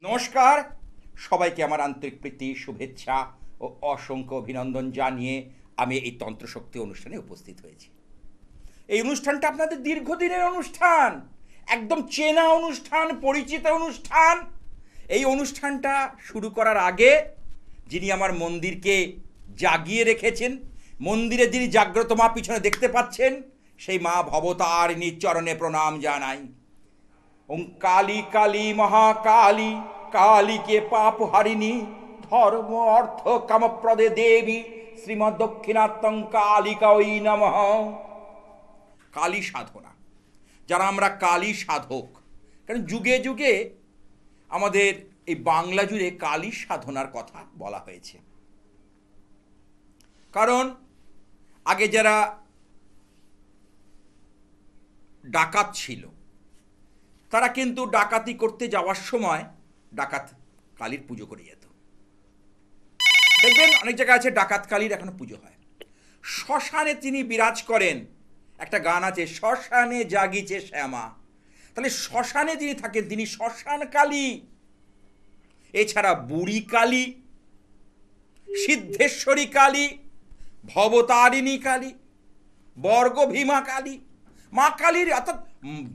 নমস্কার, সবাইকে আমার আন্তরিক প্রীতি, শুভেচ্ছা ও অসংখ্য অভিনন্দন জানিয়ে আমি এই তন্ত্রশক্তি অনুষ্ঠানে উপস্থিত হয়েছি। এই অনুষ্ঠানটা আপনাদের দীর্ঘদিনের অনুষ্ঠান, একদম চেনা অনুষ্ঠান, পরিচিত অনুষ্ঠান। এই অনুষ্ঠানটা শুরু করার আগে যিনি আমার মন্দিরকে জাগিয়ে রেখেছেন, মন্দিরে যিনি জাগ্রত মা পিছনে দেখতে পাচ্ছেন, সেই মা ভবতারিণীর চরণে প্রণাম জানাই। ওং কালী কালী মহাকালী, কালীকে পাপ হারিণী, ধর্ম অর্থ কামপ্রদে দেবী, শ্রীমদ দক্ষিণাত্তং কালিকা ওই নমঃ। কালী সাধনা, যারা আমরা কালী সাধক, কারণ যুগে যুগে আমাদের এই বাংলা জুড়ে কালী সাধনার কথা বলা হয়েছে। কারণ আগে যারা ডাকাত ছিল, তারা কিন্তু ডাকাতি করতে যাওয়ার সময় ডাকাত কালীর পুজো করে যেত। দেখবেন অনেক জায়গায় আছে ডাকাত কালীর এখনো পুজো হয়। শ্মশানে তিনি বিরাজ করেন, একটা গান আছে, শ্মশানে জাগিছে শ্যামা। তাহলে শ্মশানে যিনি থাকেন তিনি শ্মশান কালী। এছাড়া বুড়ি কালী, সিদ্ধেশ্বরী কালী, ভবতারিণী কালী, বর্গভীমা কালী, মা কালীর অর্থাৎ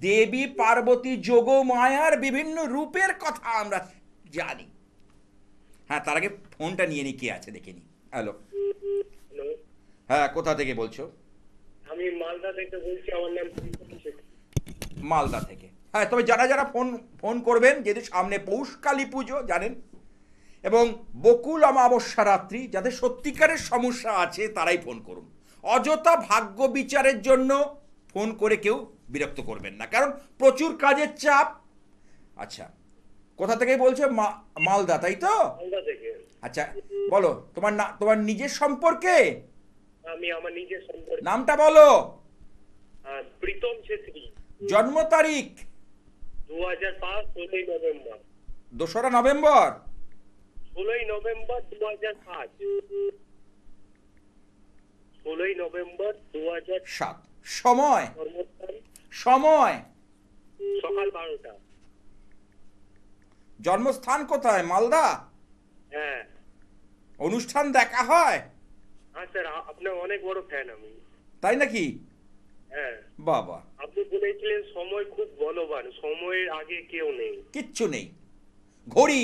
দেবী পার্বতী যোগ মায়ার বিভিন্ন রূপের কথা আমরা জানি। হ্যাঁ, তার আগে ফোনটা নিয়ে নি, কে আছে দেখে নি। হ্যালো, হ্যাঁ, কোথা থেকে বলছো? আমি মালদা থেকে বলছি, আমার নাম মালদা থেকে। হ্যাঁ, তবে যারা যারা ফোন করবেন, যেহেতু সামনে পৌষ কালী পুজো জানেন, এবং বকুল অমাবস্যা রাত্রি, যাদের সত্যিকারের সমস্যা আছে তারাই ফোন করুন। অযথা ভাগ্য বিচারের জন্য ফোন করে কেউ বিরক্ত করবেন না, কারণ প্রচুর কাজের চাপ। আচ্ছা, কোথা থেকে বলছো? মালদা, তাই তো? মালদা থেকে। আচ্ছা, বলো তোমার নিজের সম্পর্কে। আমি আমার নিজের সম্পর্কে। নামটা বলো। প্রীতম ছেত্রী। জন্ম তারিখ? 2005, 16 নভেম্বর। 2রা নভেম্বর। 16 নভেম্বর 2005। 16 নভেম্বর 2007। সময়? কর্মস্থান সময় সকাল 12টা। জন্মস্থান কোথায়? মালদা। হ্যাঁ অনুষ্ঠান দেখা হয়? হ্যাঁ স্যার, আপনার অনেক বড় ফ্যান আমি। তাই নাকি? হ্যাঁ, বাবা, আপনি বলেছিলেন সময় খুব বলবান, সময়ের আগে কেউ নেই। কিচ্ছু নেই। ঘড়ি,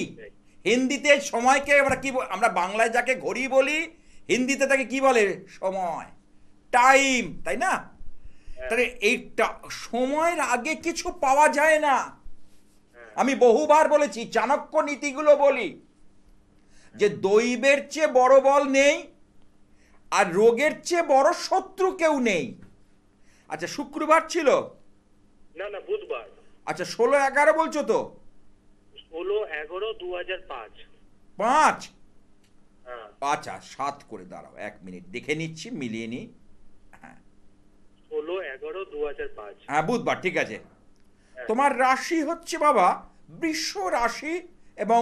হিন্দিতে সময়কে আমরা কি আমরা বাংলায় যাকে ঘড়ি বলি, হিন্দিতে তাকে কি বলে? সময়, টাইম, তাই না? তাহলে এই সময়ের আগে কিছু পাওয়া যায় না। আমি বহুবার বলেছি, চাণক্য নীতিগুলো বলি, যে দৈবের চেয়ে বড় বল নেই, আর রোগের চেয়ে বড় শত্রু কেউ নেই। আচ্ছা, শুক্রবার ছিল? না না, বুধবার। আচ্ছা, 16-11 বলছো তো? 16-11-2005। 5? হ্যাঁ, আচ্ছা, 7 করে দাঁড়াও, 1 মিনিট দেখে নিচ্ছি, মিলিয়ে নি। হ্যাঁ 16-11-2005। হ্যাঁ, বুধবার, ঠিক আছে। তোমার রাশি হচ্ছে বাবা বৃষ রাশি এবং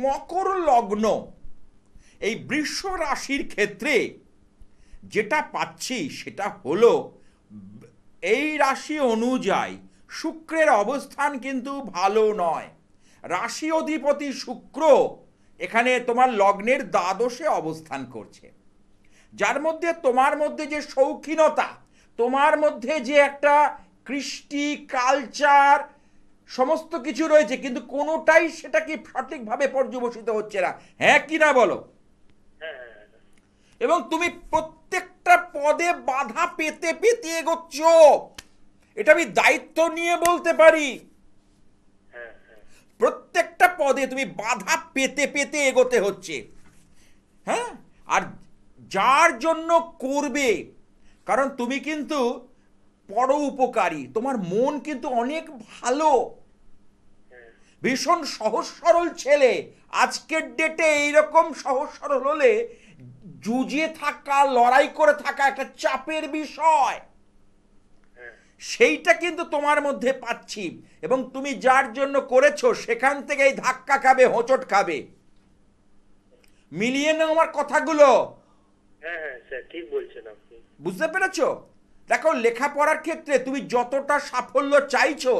মকর লগ্ন। এই বৃষ রাশির ক্ষেত্রে যেটা পাচ্ছি সেটা হলো, এই রাশি অনুযায়ী শুক্রের অবস্থান কিন্তু ভালো নয়। রাশি অধিপতি শুক্র এখানে তোমার লগ্নের দ্বাদশে অবস্থান করছে, যার মধ্যে তোমার মধ্যে যে শৌখিনতা, তোমার মধ্যে যে একটা কৃষ্টি কালচার সমস্ত কিছু রয়েছে, কিন্তু কোনোটাই সেটা কি সঠিকভাবে পর্যবসিত হচ্ছে না। হ্যাঁ কি না বলো? হ্যাঁ, এবং তুমি প্রত্যেকটা পদে বাধা পেতে পেতে এগোচ্ছ, এটা আমি দায়িত্ব নিয়ে বলতে পারি। হ্যাঁ, প্রত্যেকটা পদে তুমি বাধা পেতে পেতে এগোতে হচ্ছে। হ্যাঁ, আর যার জন্য করবে, কারণ তুমি কিন্তু পর উপকারী, তোমার মন কিন্তু অনেক ভালো, ভীষণ সহজ সরল ছেলে। আজকের ডেটে এইরকম সহজ সরল হলে জুজে থাকা, লড়াই করে থাকা একটা চাপের বিষয়, সেইটা কিন্তু তোমার মধ্যে পাচ্ছি। এবং তুমি যার জন্য করেছো সেখান থেকেই ধাক্কা খাবে, হোঁচট খাবে। মিলিয়ে নাও আমার কথাগুলো। হ্যাঁ, হ্যাঁ স্যার, ঠিক বলছেন আপনি। বুঝতে পেরেছো? দেখো, লেখাপড়ার ক্ষেত্রে তুমি যতটা সাফল্য চাইছো,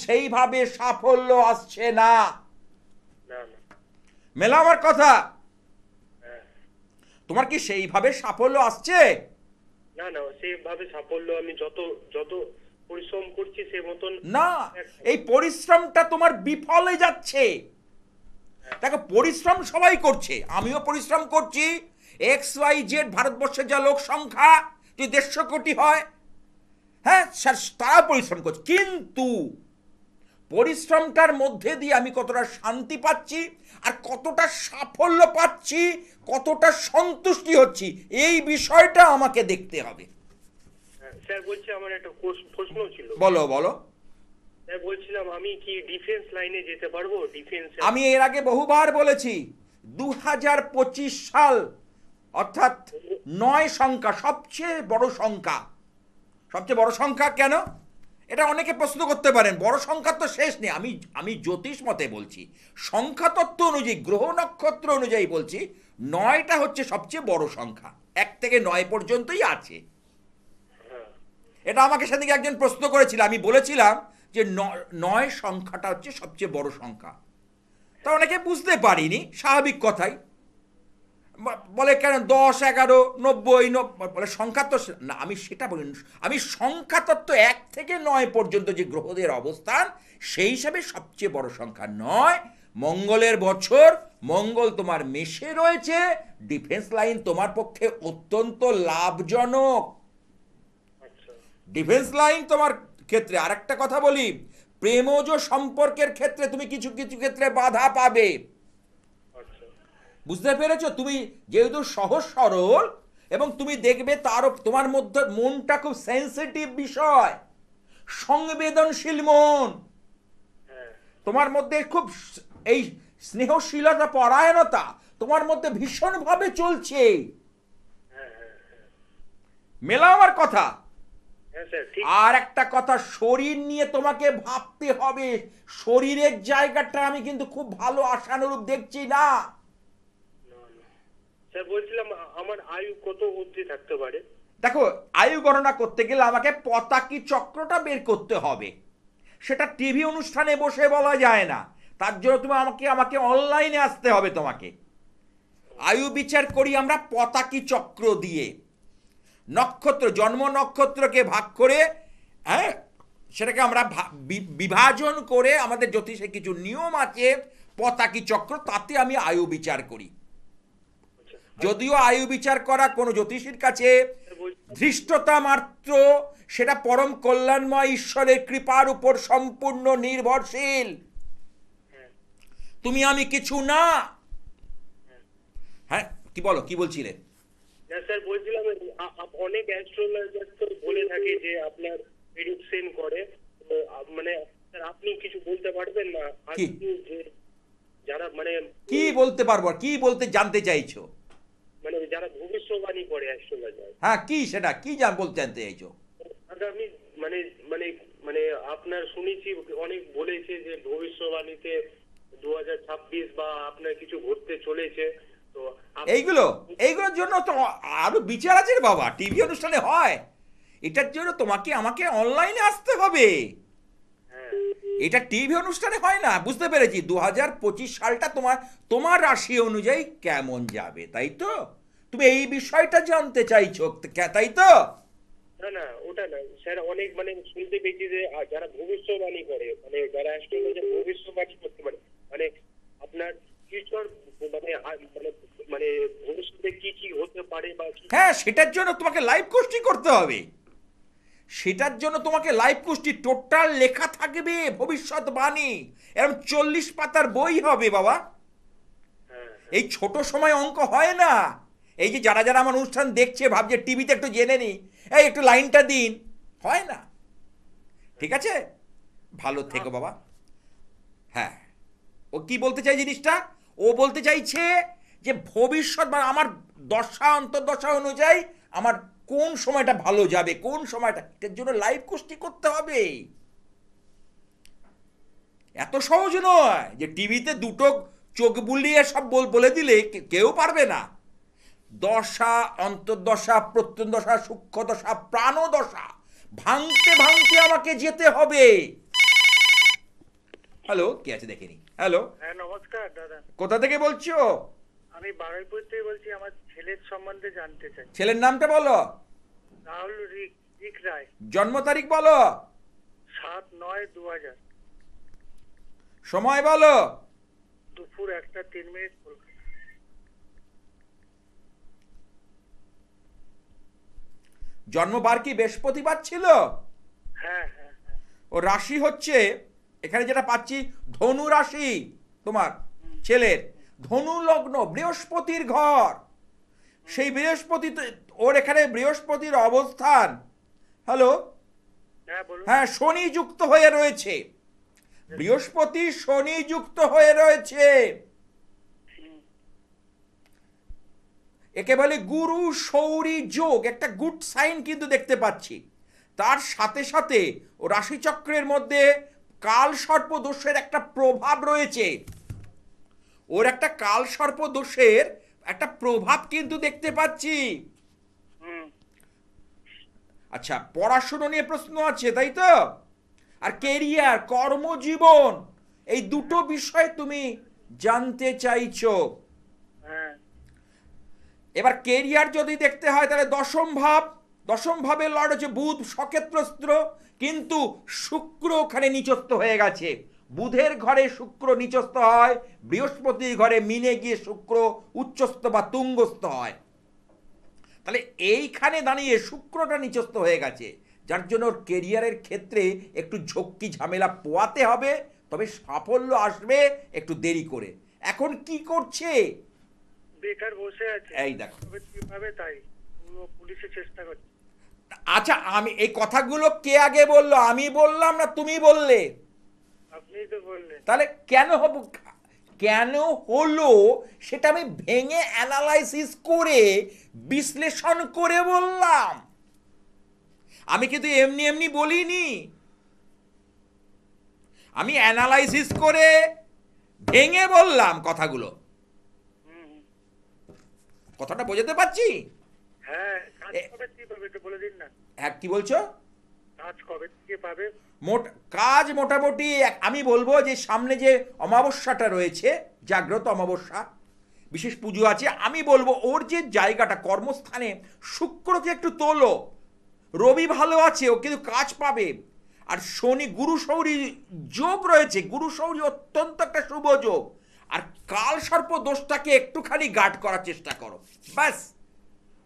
সেইভাবে সাফল্য আসছে না। মেলা আমার কথা। হ্যাঁ। তোমার কি সেইভাবে সাফল্য আসছে? না না, সেভাবে সাফল্য আমি যত যত পরিশ্রম করছি সে মতন না, এই পরিশ্রমটা তোমার বিফলে যাচ্ছে। দেখো, পরিশ্রম সবাই করছে, আমিও পরিশ্রম করছি। XYZ ভারতবর্ষের যা লোক সংখ্যা যদি 150 কোটি হয়, হ্যাঁ, তারা পরিশ্রম করছে, কিন্তু পরিশ্রমটার মধ্যে দিয়ে আমি কতটা শান্তি পাচ্ছি আর কতটা সাফল্য পাচ্ছি, কতটা সন্তুষ্টি হচ্ছি, এই বিষয়টা আমাকে দেখতে হবে। স্যার বলছি, আমার একটা প্রশ্ন ছিল। বলো বলো। স্যার বলছিলাম, আমি কি ডিফেন্স লাইনে যেতে পারবো? ডিফেন্স আমি এর আগে বহুবার বলেছি, 2025 সাল অর্থাৎ 9 সংখ্যা সবচেয়ে বড় সংখ্যা। সবচেয়ে বড় সংখ্যা কেন, এটা অনেকে প্রশ্ন করতে পারেন। বড় সংখ্যা তো শেষ নেই। আমি জ্যোতিষ মতে বলছি, সংখ্যা তত্ত্ব অনুযায়ী, গ্রহ নক্ষত্র অনুযায়ী বলছি, 9টা হচ্ছে সবচেয়ে বড় সংখ্যা। 1 থেকে 9 পর্যন্তই আছে। এটা আমাকে সেদিকে একজন প্রশ্ন করেছিল, আমি বলেছিলাম যে 9 সংখ্যাটা হচ্ছে সবচেয়ে বড় সংখ্যা। তা অনেকে বুঝতে পারিনি, স্বাভাবিক কথাই। বলে কেন 10, 11, 90, বলে সংখ্যা তো না। আমি সেটা বলি, আমি সংখ্যা তত্ত্ব 1 থেকে 9 পর্যন্ত যে গ্রহদের অবস্থান, সেই হিসাবে সবচেয়ে বড় সংখ্যা 9। মঙ্গলের বছর, মঙ্গল তোমার মেষে রয়েছে, ডিফেন্স লাইন তোমার পক্ষে অত্যন্ত লাভজনক। ডিফেন্স লাইন তোমার ক্ষেত্রে আরেকটা কথা বলি, প্রেমজ সম্পর্কের ক্ষেত্রে তুমি কিছু কিছু ক্ষেত্রে বাধা পাবে। বুঝতে পেরেছো? তুমি যেহেতু সহজ সরল এবং তুমি দেখবে তারও তোমার মধ্যে মনটা খুব সেন্সিটিভ বিষয়, সংবেদনশীল মন, তোমার মধ্যে খুব এই স্নেহশীলতা, পরায়ণতা তোমার মধ্যে ভীষণভাবে চলছে। মেলা আমার কথা। আর একটা কথা, শরীর নিয়ে তোমাকে ভাবতে হবে। শরীরের জায়গাটা আমি কিন্তু খুব ভালো আশানুরূপ দেখছি না। স্যার বলছিলাম, আমার আয়ু কত অবধি থাকতে পারে? দেখো, আয়ু গণনা করতে গেলে আমাকে পতাকি চক্রটা বের করতে হবে। সেটা টিভি অনুষ্ঠানে বসে বলা যায় না। তার জন্য তুমি আমাকে অনলাইনে আসতে হবে। তোমাকে আয়ু বিচার করি আমরা পতাকি চক্র দিয়ে, নক্ষত্র, জন্ম নক্ষত্রকে ভাগ করে, হ্যাঁ, সেটাকে আমরা বিভাজন করে, আমাদের জ্যোতিষে কিছু নিয়ম আছে পতাকি চক্র, তাতে আমি আয়ু বিচার করি। যদিও আয়ু বিচার করা কোনো জ্যোতিষীর কাছে ধৃষ্টতা মাত্র, সেটা পরম কল্যাণময় ঈশ্বরের কৃপার উপর সম্পূর্ণ নির্ভরশীল। তুমি আমি কিছু না। হ্যাঁ, কি বলো, কি বলছিলে? না স্যার, বলছিলাম অনেক অ্যাস্ট্রোলজার তো বলে থাকে যে আপনার প্রেডিকশন করে, মানে স্যার আপনি কিছু বলতে পারবেন না? যে যারা মানে কি বলতে পারবো, কি বলতে জানতে চাইছো? মানে যারা ভবিষ্যৎবাণী করে অ্যাস্ট্রোলজার। হ্যাঁ, কি সেটা কি বলতে জানতে চাইছো? আগামী মানে মানে মানে আপনার শুনেছি অনেক বলেছে যে ভবিষ্যৎবাণীতে 2026 বা আপনার কিছু ঘটতে চলেছে। তো এইগুলোর জন্য তো আরো বিচার আছে রে বাবা, টিভি অনুষ্ঠানে হয়। এটার জন্য আমাকে অনলাইনে আসতে হবে। এটা টিভি অনুষ্ঠানে হয় না। বুঝতে পেরেছি। 2025 সালটা তোমার রাশি অনুযায়ী কেমন যাবে, তাই তো? তুমি এই বিষয়টা জানতে চাইছো, তাই তো? না না, ওটা না স্যার। অনেক মানে শুনতে পেয়েছি যে যারা ভবিষ্যৎবাণী করে, মানে যারা অ্যাস্ট্রোলজার ভবিষ্যৎবাণী করতে পারে, মানে আপনার ফিউচার, মানে মানে ভবিষ্যতে কি কি হতে পারে বা কি। হ্যাঁ, সেটার জন্য তোমাকে লাইভ কোর্সটি করতে হবে। সেটার জন্য তোমাকে লাইভ কোর্সটি টোটাল লেখা থাকবে, ভবিষ্যৎবাণী। এরকম 40 পাতার বই হবে বাবা। এই ছোট সময় অঙ্ক হয় না। এই যে যারা যারা আমার অনুষ্ঠান দেখছে ভাবছে টিভিতে একটু জেনে নি, এই একটু লাইনটা দিন, হয় না। ঠিক আছে, ভালো থেকো বাবা। হ্যাঁ, ও কি বলতে চাই জিনিসটা, ও বলতে চাইছে যে ভবিষ্যৎ বা আমার দশা অন্তর্দশা অনুযায়ী আমার কোন সময়টা ভালো যাবে, কোন সময়টা, এটার জন্য লাইভ কোর্সটি করতে হবে। এত সহজ নয় যে টিভিতে দুটো চোখ বুলিয়ে সব বলে দিলে কেউ পারবে না। দশা, অন্তর্দশা, প্রত্যন্তদশা, সূক্ষ্মদশা, প্রাণদশা ভাঙতে ভাঙতে আমাকে যেতে হবে। হ্যালো, কে আছে দেখে নি। হ্যালো, হ্যাঁ নমস্কার দাদা, কোথা থেকে বলছো? আমি বারুইপুর থেকে বলছি। আমার ছেলের সম্বন্ধে জানতে চাই। ছেলের নামটা বলো। রাহুল রিক রিক রায়। জন্ম তারিখ বলো। 7/9/2000। সময় বলো। দুপুর 1:03 কলকাতা। জন্মবার কি বৃহস্পতিবার ছিল? হ্যাঁ হ্যাঁ হ্যাঁ। ও রাশি হচ্ছে, এখানে যেটা পাচ্ছি, ধনু রাশি তোমার ছেলের। ধনু লগ্ন, বৃহস্পতির ঘর। সেই বৃহস্পতি ওর এখানে বৃহস্পতির অবস্থান। হ্যালো, হ্যাঁ বলুন। হ্যাঁ, শনি যুক্ত হয়ে রয়েছে। বৃহস্পতি শনি যুক্ত হয়ে রয়েছে। হুম, একে বলে গুরু সৌরী যোগ, একটা গুড সাইন কিন্তু দেখতে পাচ্ছি। তার সাথে সাথে ও রাশিচক্রের মধ্যে কাল সর্প দোষের একটা প্রভাব রয়েছে। ওর একটা কাল সর্প দোষের একটা প্রভাব কিন্তু দেখতে পাচ্ছি। হুম। আচ্ছা, পড়াশুনো নিয়ে প্রশ্ন আছে তাই তো? আর কেরিয়ার, কর্মজীবন, এই দুটো বিষয় তুমি জানতে চাইছো। হ্যাঁ। এবার কেরিয়ার যদি দেখতে হয় তাহলে দশম ভাবে লর্ড হচ্ছে বুধ, সক্ষেত্রস্ত্র, কিন্তু শুক্র ওখানে নিচস্থ হয়ে গেছে। বুধের ঘরে শুক্র নিচস্থ হয়, বৃহস্পতির ঘরে মিনে গিয়ে শুক্র উচ্চস্থ বা তুঙ্গস্থ হয়। তাহলে এইখানে দাঁড়িয়ে শুক্রটা নিচস্থ হয়ে গেছে, যার জন্য ওর কেরিয়ারের ক্ষেত্রে একটু ঝক্কি ঝামেলা পোয়াতে হবে, তবে সাফল্য আসবে একটু দেরি করে। এখন কি করছে? বেকার বসে আছে। এই দেখো। তবে কিভাবে তাই পুরো পুলিশে চেষ্টা করছে। আচ্ছা, আমি এই কথাগুলো কে আগে বললো, আমি বললাম না তুমি বললে? আপনিই তো বললেন। তাহলে কেন হলো সেটা আমি ভেঙে অ্যানালাইসিস করে বিশ্লেষণ করে বললাম। আমি কিন্তু এমনি এমনি বলিনি, আমি অ্যানালাইসিস করে ভেঙে বললাম কথাগুলো। হুম, হুম। কথাটা বোঝাতে পারছি? হ্যাঁ, কাজ কবে থেকে পাবে একটু বলে দিন না। হ্যাঁ, কি বলছো? কাজ কবে থেকে পাবে? কাজ মোটামুটি আমি বলবো যে সামনে যে অমাবস্যাটা রয়েছে, জাগ্রত অমাবস্যা, বিশেষ পুজো আছে, আমি বলবো ওর যে জায়গাটা কর্মস্থানে শুক্রকে একটু তোলো। রবি ভালো আছে, ও কিন্তু কাজ পাবে। আর শনি গুরু সৌরী যোগ রয়েছে, গুরু সৌরী অত্যন্ত একটা শুভ যোগ। আর কাল সর্প দোষটাকে একটুখানি গার্ড করার চেষ্টা করো, ব্যাস।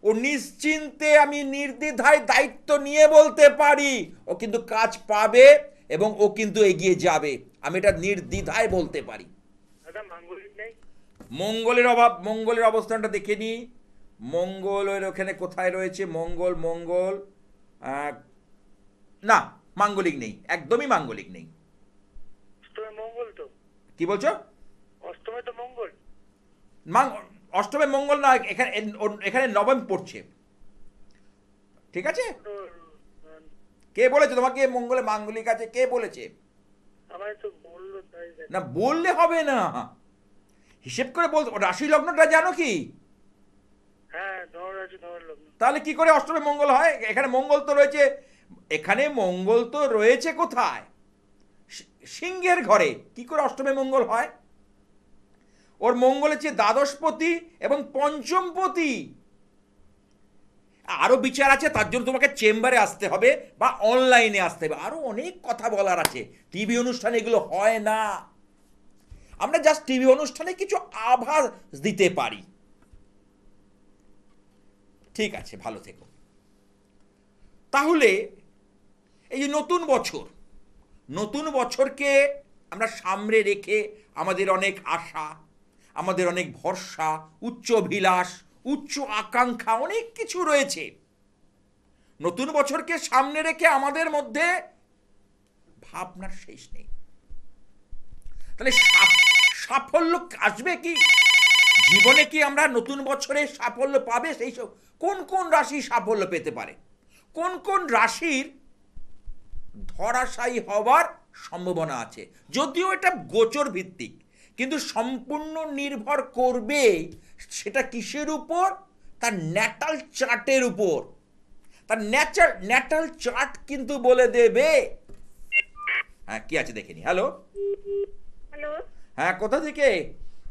ও নিশ্চিন্তে, আমি নির্দ্বিধায় দায়িত্ব নিয়ে বলতে পারি, ও কিন্তু কাজ পাবে এবং ও কিন্তু এগিয়ে যাবে। আমি এটা নির্দ্বিধায় বলতে পারি। দাদা মাঙ্গলিক নেই? মঙ্গলের অবস্থানটা দেখে নি। মঙ্গলের ওখানে কোথায় রয়েছে? মঙ্গল না, মাঙ্গলিক নেই, একদমই মাঙ্গলিক নেই। অষ্টমে মঙ্গল তো। কি বলছো? অষ্টমে তো মঙ্গল। অষ্টমে মঙ্গল না, এখানে নবম পড়ছে। ঠিক আছে? তো কে বলেছে তোমাকে মঙ্গলে মাঙ্গলিক আছে? কে বলেছে? আমায় তো বললো তাই। না, বললে হবে না, হিসেব করে বল। রাশি লগ্নটা জানো কি? হ্যাঁ, ধর আছে, ধর লগ্ন। তাহলে কি করে অষ্টমে মঙ্গল হয়? এখানে মঙ্গল তো রয়েছে, এখানে মঙ্গল তো রয়েছে কোথায়? সিংহের ঘরে। কি করে অষ্টমে মঙ্গল হয়? ওর মঙ্গল হচ্ছে দ্বাদশপতি এবং পঞ্চমপতি। আরো বিচার আছে, তার জন্য তোমাকে চেম্বারে আসতে হবে বা অনলাইনে আসতে হবে। আরো অনেক কথা বলার আছে, টিভি অনুষ্ঠানে এগুলো হয় না। আমরা জাস্ট টিভি অনুষ্ঠানে কিছু আভাস দিতে পারি। ঠিক আছে, ভালো থেকো। তাহলে এই যে নতুন বছরকে আমরা সামনে রেখে আমাদের অনেক আশা, আমাদের অনেক ভরসা, উচ্চ অভিলাষ, উচ্চ আকাঙ্ক্ষা, অনেক কিছু রয়েছে। নতুন বছরকে সামনে রেখে আমাদের মধ্যে ভাবনার শেষ নেই। তাহলে সাফল্য আসবে কি জীবনে? কি আমরা নতুন বছরে সাফল্য পাবে? সেই সব কোন রাশি সাফল্য পেতে পারে? কোন রাশির ধরাশায়ী হওয়ার সম্ভাবনা আছে? যদিও এটা গোচর ভিত্তিক, কিন্তু সম্পূর্ণ নির্ভর করবে সেটা কিসের উপর? তার ন্যাটাল চার্টের উপর। তার ন্যাটাল চার্ট কিন্তু বলে দেবে। হ্যাঁ কি আছে দেখে নি। হ্যালো, হ্যালো, হ্যাঁ কোথা থেকে?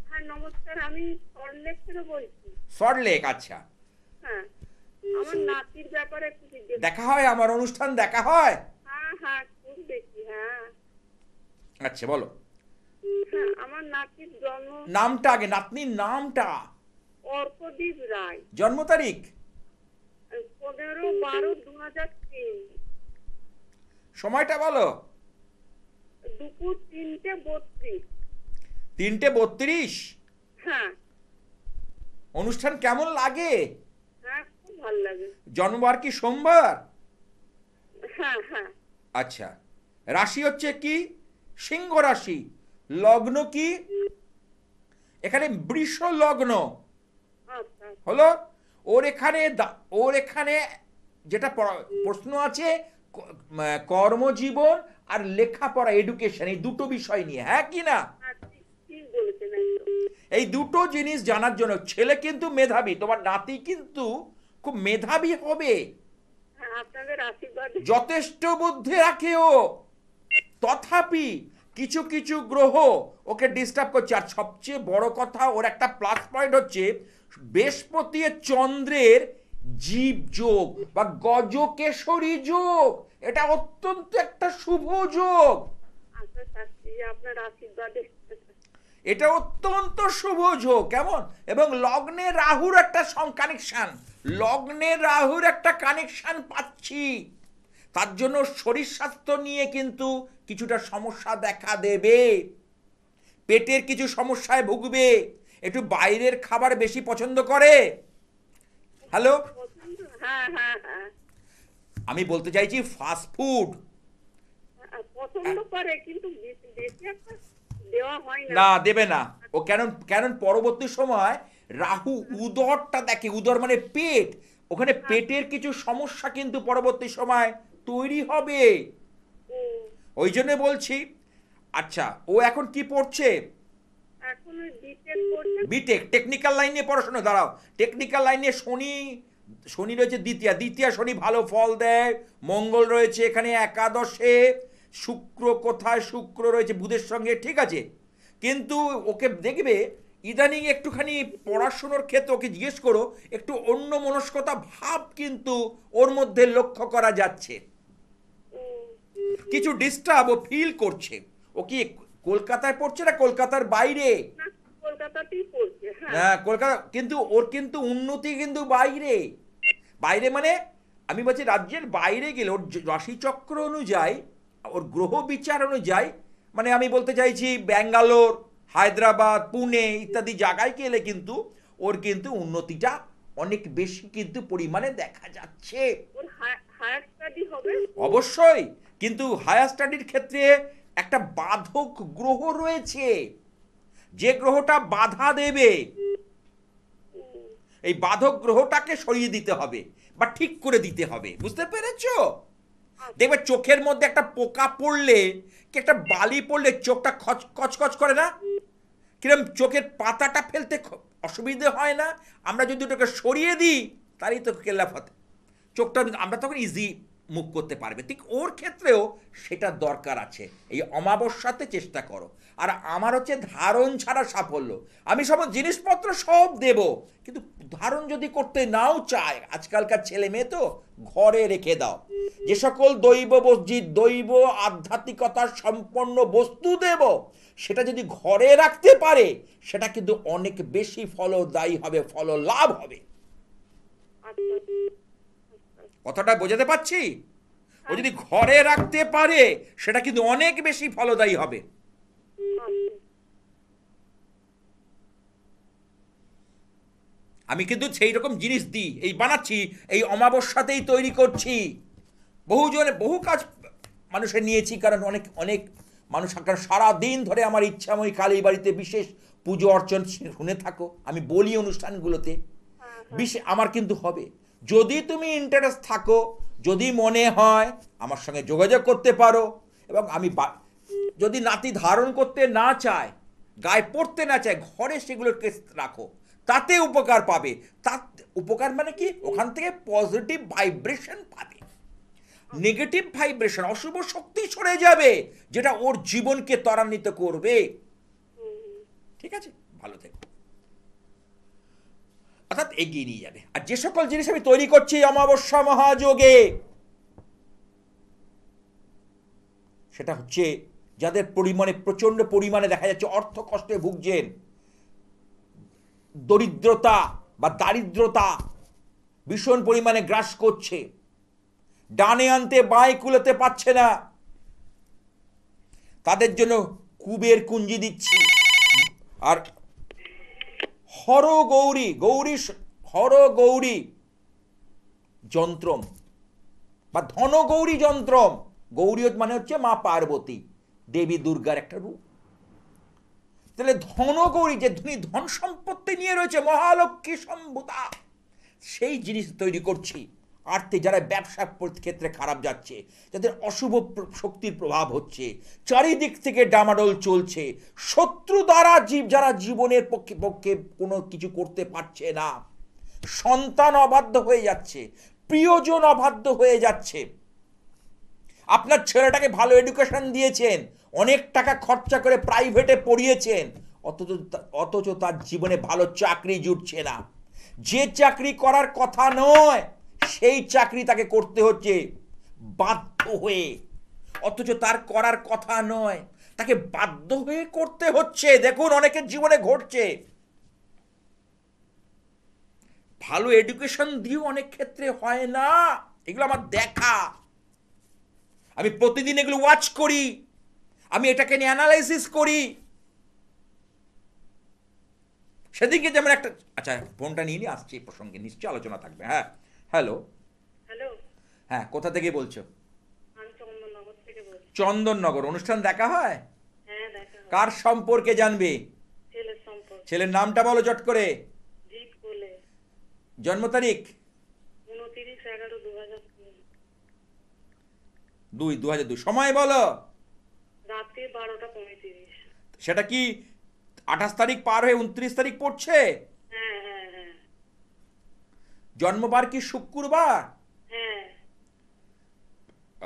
হ্যাঁ নমস্কার, আমি সল্টলেক থেকে বলছি। সল্টলেক, আচ্ছা। হ্যাঁ, আমার নাতির ব্যাপারে একটু জিজ্ঞেস। দেখা হয় আমার অনুষ্ঠান দেখা হয়? হ্যাঁ হ্যাঁ, খুব বেশি। হ্যাঁ আচ্ছা বলো হ্যাঁ, আমার নাতির জন্ম নামটা আগে, নাতনির নামটা, অর্কদীপ রায়, জন্ম তারিখ, 15/12/2003, সময়টা বলো। দুপুর 3:32। 3:32। হ্যাঁ অনুষ্ঠান কেমন লাগে? হ্যাঁ, খুব ভালো লাগে। জন্মবার কি সোমবার? হ্যাঁ হ্যাঁ, আচ্ছা, রাশি হচ্ছে কি? সিংহ রাশি। লগ্ন কি? এখানে বৃষ লগ্ন আচ্ছা হলো। ওর এখানে যেটা প্রশ্ন আছে, কর্মজীবন আর লেখাপড়া, এডুকেশন, এই দুটো বিষয় নিয়ে, হ্যাঁ কি না? হ্যাঁ, ঠিক ঠিক বলেছেন একদম। এই দুটো জিনিস জানার জন্য। ছেলে কিন্তু মেধাবী, তোমার নাতি কিন্তু খুব মেধাবী হবে, হ্যাঁ, আপনাদের আশীর্বাদ। যথেষ্ট বুদ্ধি রাখে ও। তথাপি কিছু কিছু গ্রহ ওকে ডিস্টার্ব করছে। আর সবচেয়ে বড় কথা, ওর একটা প্লাস পয়েন্ট হচ্ছে বৃহস্পতি চন্দ্রের জীব যোগ বা গজকেশরী যোগ। এটা অত্যন্ত একটা শুভ যোগ, আচ্ছা শাস্ত্রী, আপনার আশীর্বাদে। এটা অত্যন্ত শুভ যোগ। কেমন? এবং লগ্নে রাহুর একটা কানেকশন, লগ্নে রাহুর একটা কানেকশন পাচ্ছি। তার জন্য শরীর স্বাস্থ্য নিয়ে কিন্তু কিছুটা সমস্যা দেখা দেবে, পেটের কিছু সমস্যায় ভুগবে, একটু বাইরের খাবার বেশি পছন্দ করে। হ্যালো, হ্যাঁ হ্যাঁ হ্যাঁ, আমি বলতে চাইছি ফাস্ট ফুড পছন্দ করে, কিন্তু বেশি বেশি একটা দেওয়া হয় না। না, দেবে না ও। কেন? কারণ পরবর্তী সময় রাহু উদরটা দেখে, উদর মানে পেট, ওখানে পেটের কিছু সমস্যা কিন্তু পরবর্তী সময় তৈরি হবে। ও, ওই জন্য বলছি। আচ্ছা, ও এখন কি পড়ছে? এখন ওই বিটেক করছে। বিটেক, টেকনিক্যাল লাইনে পড়াশোনা। দাঁড়াও, টেকনিক্যাল লাইনে শনি রয়েছে দ্বিতীয়া শনি ভালো ফল দেয়। মঙ্গল রয়েছে এখানে একাদশে, শুক্র কোথায়? শুক্র রয়েছে বুধের সঙ্গে, ঠিক আছে। কিন্তু ওকে দেখবে ইদানিং একটুখানি পড়াশুনোর ক্ষেত্রে ওকে জিজ্ঞেস করো, একটু অন্য মনস্কতা ভাব কিন্তু ওর মধ্যে লক্ষ্য করা যাচ্ছে। ও, কিছু ডিস্টার্ব ও ফিল করছে। ও কি কলকাতায় পড়ছে না কলকাতার বাইরে? না, কলকাতাতেই পড়ছে। হ্যাঁ হ্যাঁ কলকাতা, কিন্তু ওর কিন্তু উন্নতি কিন্তু বাইরে। বাইরে মানে আমি বলছি রাজ্যের বাইরে গেলে ওর রাশিচক্র অনুযায়ী, ওর গ্রহ বিচার অনুযায়ী, মানে আমি বলতে চাইছি ব্যাঙ্গালোর, হায়দ্রাবাদ, পুনে ইত্যাদি জায়গায় গেলে কিন্তু ওর কিন্তু উন্নতিটা অনেক বেশি কিন্তু পরিমাণে দেখা যাচ্ছে। ওর হায়ার স্টাডি হবে। অবশ্যই, কিন্তু হায়ার স্টাডির ক্ষেত্রে একটা বাধক গ্রহ রয়েছে, যে গ্রহটা বাধা দেবে। এই বাধক গ্রহটাকে সরিয়ে দিতে হবে বা ঠিক করে দিতে হবে, বুঝতে পেরেছো? দেখবে চোখের মধ্যে একটা পোকা পড়লে কি একটা বালি পড়লে চোখটা খচখচ করে না? কিরম চোখের পাতাটা ফেলতে অসুবিধে হয় না? আমরা যদি ওটাকে সরিয়ে দিই তারই তো কেল্লাফাতে চোখটা আমরা তখন ইজি মুভ করতে পারবে। ঠিক ওর ক্ষেত্রেও সেটা দরকার আছে। এই অমাবস্যাতে চেষ্টা করো। আর আমার হচ্ছে ধারণ ছাড়া সাফল্য। আমি সব জিনিসপত্র সব দেব, কিন্তু ধারণ যদি করতে নাও চায়, আজকালকার ছেলে মেয়ে তো, ঘরে রেখে দাও। যে সকল দৈব আধ্যাত্মিকতার সম্পন্ন বস্তু দেব, সেটা যদি ঘরে রাখতে পারে, সেটা কিন্তু অনেক বেশি ফলদায়ী হবে, ফল লাভ হবে। আচ্ছা, কথাটা বোঝাতে পারছি? ও যদি ঘরে রাখতে পারে, সেটা কিন্তু অনেক বেশি ফলদায়ী হবে। আচ্ছা। আমি কিন্তু সেই রকম জিনিস দিই, এই বানাচ্ছি, এই অমাবস্যাতেই তৈরি করছি। বহু কাজ মানুষের নিয়েছি, কারণ অনেক অনেক মানুষ সারা দিন ধরে আমার ইচ্ছাময়ী কালী বাড়িতে বিশেষ পুজো অর্চন শুনে থাকো, আমি বলি অনুষ্ঠানগুলোতে, আমার কিন্তু হবে। যদি তুমি ইন্টারেস্ট থাকো, যদি মনে হয়, আমার সঙ্গে যোগাযোগ করতে পারো। এবং আমি যদি নাতি ধারণ করতে না চায়, গায়ে পড়তে না চায়, ঘরে সেগুলোকে রাখো, তাতে উপকার পাবে। তাতে উপকার মানে কি? ওখান থেকে পজিটিভ ভাইব্রেশন পাবে। নেগেটিভ ভাইব্রেশন, অশুভ শক্তি সরে যাবে, যেটা ওর জীবনকে ত্বরান্বিত করবে। ঠিক আছে, ভালো থেকো। অর্থাৎ এগিয়ে নিয়ে যাবে। আর যে সকল জিনিস আমি তৈরি করছি অমাবস্যা মহাযোগে, সেটা হচ্ছে যাদের প্রচন্ড পরিমাণে দেখা যাচ্ছে অর্থ কষ্টে ভুগছেন, দরিদ্রতা বা দারিদ্রতা ভীষণ পরিমাণে গ্রাস করছে, ডানে আনতে বাঁয়ে কুলোতে পারছে না, তাদের জন্য কুবের কুঞ্জি দিচ্ছি। আর হর গৌরী যন্ত্রম বা ধন গৌরী যন্ত্রম, গৌরী মানে হচ্ছে মা পার্বতী, দেবী দুর্গার একটা রূপ। তাহলে ধন গৌরী, যে ধন সম্পত্তি নিয়ে রয়েছে, মহালক্ষ্মী সম্ভূতা, সেই জিনিস তৈরি করছি। আর্থিক যারা ব্যবসা ক্ষেত্রে খারাপ যাচ্ছে, যাদের অশুভ শক্তির প্রভাব হচ্ছে, চারিদিক থেকে ডামাডোল চলছে, শত্রু দ্বারা যারা জীবনের পক্ষে কোনো কিছু করতে পারছে না, সন্তান অবাধ্য হয়ে যাচ্ছে, প্রিয়জন অবাধ্য হয়ে যাচ্ছে, আপনার ছেলেটাকে ভালো এডুকেশন দিয়েছেন, অনেক টাকা খরচা করে প্রাইভেটে পড়িয়েছেন, অথচ তার জীবনে ভালো চাকরি জুটছে না, যে চাকরি করার কথা নয় সেই চাকরি তাকে করতে হচ্ছে বাধ্য হয়ে, অথচ তার করার কথা নয়, তাকে বাধ্য হয়ে করতে হচ্ছে। দেখুন অনেকের জীবনে ঘটছে। ভালো এডুকেশন দিয়েও অনেক ক্ষেত্রে হয় না, এগুলো আমার দেখা, আমি প্রতিদিন এগুলো ওয়াচ করি, আমি এটাকে নিয়ে অ্যানালাইসিস করি। সেদিকে যেমন একটা, আচ্ছা ফোনটা নিয়ে নিয়ে আসছি, এই প্রসঙ্গে নিশ্চয়ই আলোচনা থাকবে। হ্যাঁ, হ্যালো। হ্যালো, হ্যাঁ, কোথা থেকে বলছো? আমি চন্দননগর থেকে বলছি। চন্দননগর। অনুষ্ঠান দেখা হয়? হ্যাঁ, দেখা হয়। কার সম্পর্কে জানবে? ছেলের সম্পর্কে। ছেলের নামটা বলো চট করে। জিৎ বলে। জন্ম তারিখ? 29/11/2002। সময় বলো। রাত্রি 12টা 35। সেটা কি 28 তারিখ পার হয়ে 29 তারিখ পড়ছে? হ্যাঁ হ্যাঁ হ্যাঁ জন্মবার কি শুক্রবার? হ্যাঁ।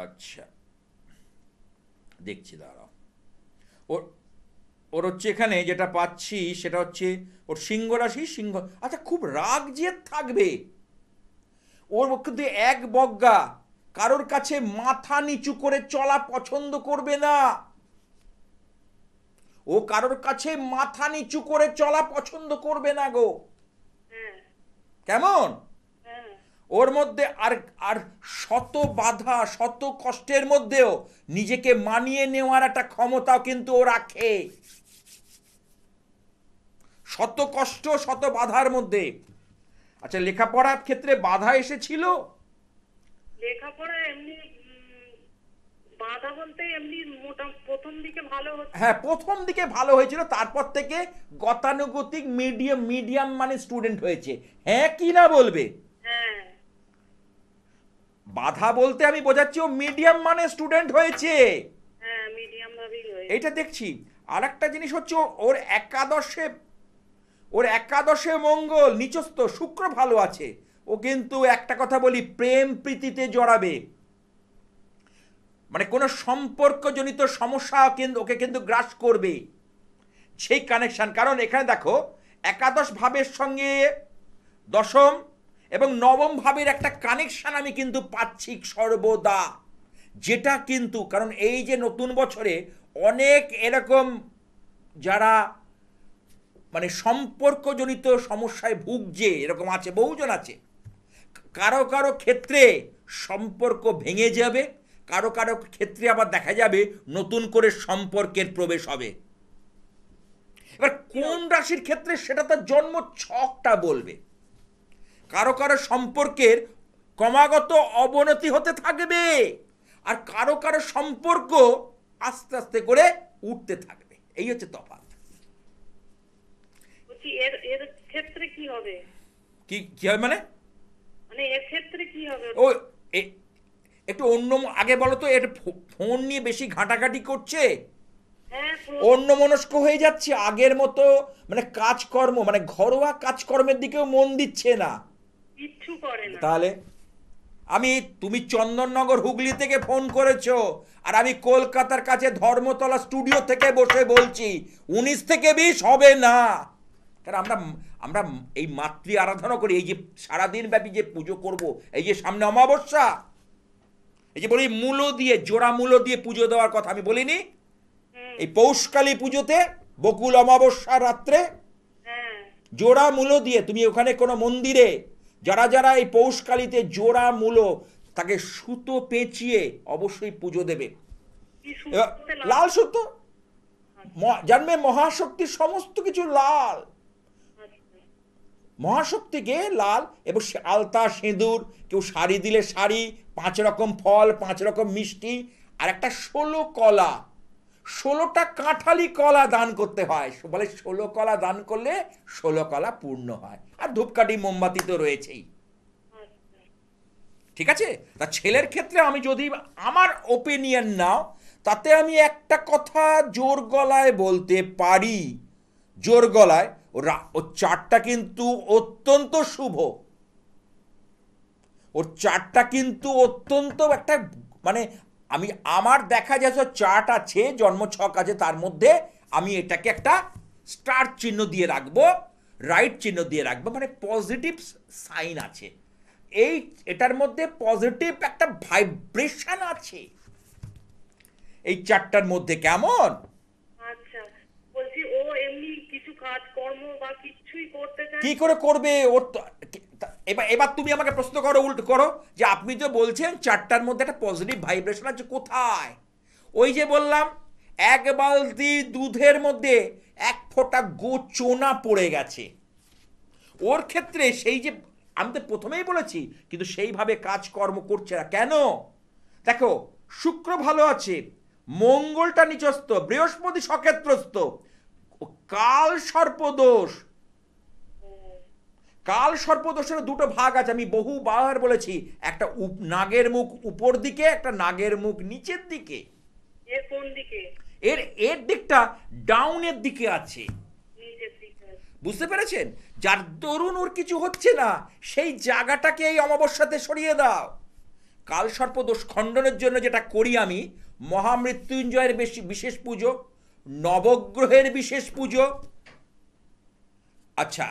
আচ্ছা, দেখছি, দাঁড়াও। ওর হচ্ছে এখানে যেটা পাচ্ছি সেটা হচ্ছে ওর সিংহ রাশি, সিংহ। আচ্ছা, খুব রাগ জেদ থাকবে ওর, কিন্তু এক বজ্ঞা, কারোর কাছে মাথা নিচু করে চলা পছন্দ করবে না, ও কারোর কাছে মাথা নিচু করে চলা পছন্দ করবে না গো। হ্যাঁ কেমন? হ্যাঁ। ওর মধ্যে আর শত বাধা, শত কষ্টের মধ্যেও নিজেকে মানিয়ে নেওয়ার একটা ক্ষমতাও কিন্তু ও রাখে, শত কষ্ট, শত বাধার মধ্যে। আচ্ছা, লেখাপড়ার ক্ষেত্রে বাধা এসেছিল? লেখাপড়া এমনি বাধা বলতে এমনি প্রথম দিকে ভালো হচ্ছে। হ্যাঁ, প্রথম দিকে ভালো হয়েছিল, তারপর থেকে গতানুগতিক মিডিয়াম মানে স্টুডেন্ট হয়েছে। হ্যাঁ কি না বলবে? হ্যাঁ। বাধা বলতে আমি বোঝাচ্ছি ও মিডিয়াম মানে স্টুডেন্ট হয়েছে, হ্যাঁ, মিডিয়াম ভাবেই হয়েছে। এইটা দেখছি। আর একটা জিনিস হচ্ছে ওর একাদশে মঙ্গল নিচস্থ, শুক্র ভালো আছে, ও কিন্তু একটা কথা বলি, প্রেম প্রীতিতে জড়াবে, মানে কোনো সম্পর্কজনিত সমস্যা কিন্তু ওকে কিন্তু গ্রাস করবে, সেই কানেকশন। কারণ এখানে দেখো একাদশ ভাবের সঙ্গে দশম এবং নবম ভাবের একটা কানেকশন আমি কিন্তু পাচ্ছি সর্বদা, যেটা কিন্তু, কারণ এই যে নতুন বছরে অনেক এরকম যারা মানে সম্পর্কজনিত সমস্যায় ভুগছে, এরকম আছে, বহুজন আছে, কারো কারো ক্ষেত্রে সম্পর্ক ভেঙে যাবে, কারো কারো ক্ষেত্রে আবার দেখা যাবে নতুন করে সম্পর্কের প্রবেশ হবে। এবার কোন রাশির ক্ষেত্রে সেটা তার জন্ম ছকটা বলবে। কারো কারো সম্পর্কের ক্রমাগত অবনতি হতে থাকবে, আর কারো কারো সম্পর্ক আস্তে আস্তে করে উঠতে থাকবে, এই হচ্ছে তফাৎ। বলছি এর ক্ষেত্রে কি হবে? কি হবে মানে এর ক্ষেত্রে কি হবে? ও একটু অন্য, আগে বলো তো, এটা ফোন নিয়ে বেশি ঘাটাঘাটি করছে, হ্যাঁ, অন্য মনস্ক হয়ে যাচ্ছে, আগের মতো মানে কাজকর্ম, মানে ঘরোয়া কাজকর্মের দিকেও মন দিচ্ছে না, কিচ্ছু করে না। তাহলে তুমি চন্দননগর হুগলি থেকে ফোন করেছো, আর আমি কলকাতার কাছে ধর্মতলা স্টুডিও থেকে বসে বলছি 19 থেকে 20 হবে না। কারণ আমরা আমরা এই মাতৃ আরাধনা করি, এই যে সারাদিন ব্যাপী যে পুজো করব, এই যে সামনে অমাবস্যা, এই যে বলি মূলো দিয়ে, জোড়া মূলো দিয়ে পুজো দেওয়ার কথা আমি বলিনি? এই পৌষকালী পুজোতে বকুল অমাবস্যা রাত্রে হ্যাঁ জোড়া মূলো দিয়ে, তুমি ওখানে কোনো মন্দিরে যারা যারা এই পৌষকালীতে জোড়া মূলো তাকে সুতো পেঁচিয়ে অবশ্যই পুজো দেবে। কি এবার সুন্দর লাল সুতো, জানবে মহাশক্তির সমস্ত কিছু লাল, মহাশক্তিকে লাল, এবং আলতা সিঁদুর, কেউ শাড়ি দিলে শাড়ি, 5 রকম ফল, 5 রকম মিষ্টি, আর একটা 16 কলা, 16টা কাঁঠালি কলা দান করতে হয়। বলে 16 কলা দান করলে 16 কলা পূর্ণ হয়। আর ধূপকাঠি মোমবাতি তো রয়েছেই। ঠিক আছে? তা ছেলের ক্ষেত্রে আমি যদি আমার ওপিনিয়ন নাও, তাতে আমি একটা কথা জোর গলায় বলতে পারি, জোর গলায়, ওর চারটা কিন্তু অত্যন্ত শুভ, ওর চারটা কিন্তু অত্যন্ত একটা, মানে আমি আমার দেখা যাচ্ছে চার্ট আছে, জন্মছক আছে, তার মধ্যে আমি এটাকে একটা স্টার চিহ্ন দিয়ে রাখবো, রাইট চিহ্ন দিয়ে রাখবো, মানে পজিটিভ সাইন আছে, এটার মধ্যে পজিটিভ একটা ভাইব্রেশন আছে এই চারটার মধ্যে। কেমন? আচ্ছা, বলছি ও এমনি কিছু কাজকর্ম বা কিছুই করতে চায় কি করে করবে? ওর তো এবার এবার তুমি আমাকে প্রশ্ন করো, উল্টো করো, যে আপনি তো বলছেন চারটার মধ্যে একটা পজিটিভ ভাইব্রেশন আছে, কোথায়? ওই যে বললাম, 1 বালতি দুধের মধ্যে 1 ফোঁটা গোচোনা পড়ে গেছে। ওর ক্ষেত্রে সেই যে, আমি তো প্রথমেই বলেছি, কিন্তু সেইভাবে কাজকর্ম করছে না কেন? দেখো, শুক্র ভালো আছে, মঙ্গলটা নিচস্থ, বৃহস্পতি সক্ষেত্রস্থ, কাল সর্পদোষ। কাল সর্পদোষের দুটো ভাগ আছে, আমি বহুবার বলেছি, একটা নাগের মুখ উপর দিকে, একটা নাগের মুখ নিচের দিকে। এর কোন দিকে? এর এর দিকটা ডাউনের দিকে আছে, নিচের দিকে। বুঝতে পেরেছেন? যার দরুন ওর কিছু হচ্ছে না, সেই জায়গাটাকে এই অমাবস্যাতে সরিয়ে দাও। কাল সর্পদোষ খণ্ডনের জন্য যেটা করি আমি, মহামৃত্যুঞ্জয়ের বিশেষ পুজো, নবগ্রহের বিশেষ পুজো, আচ্ছা,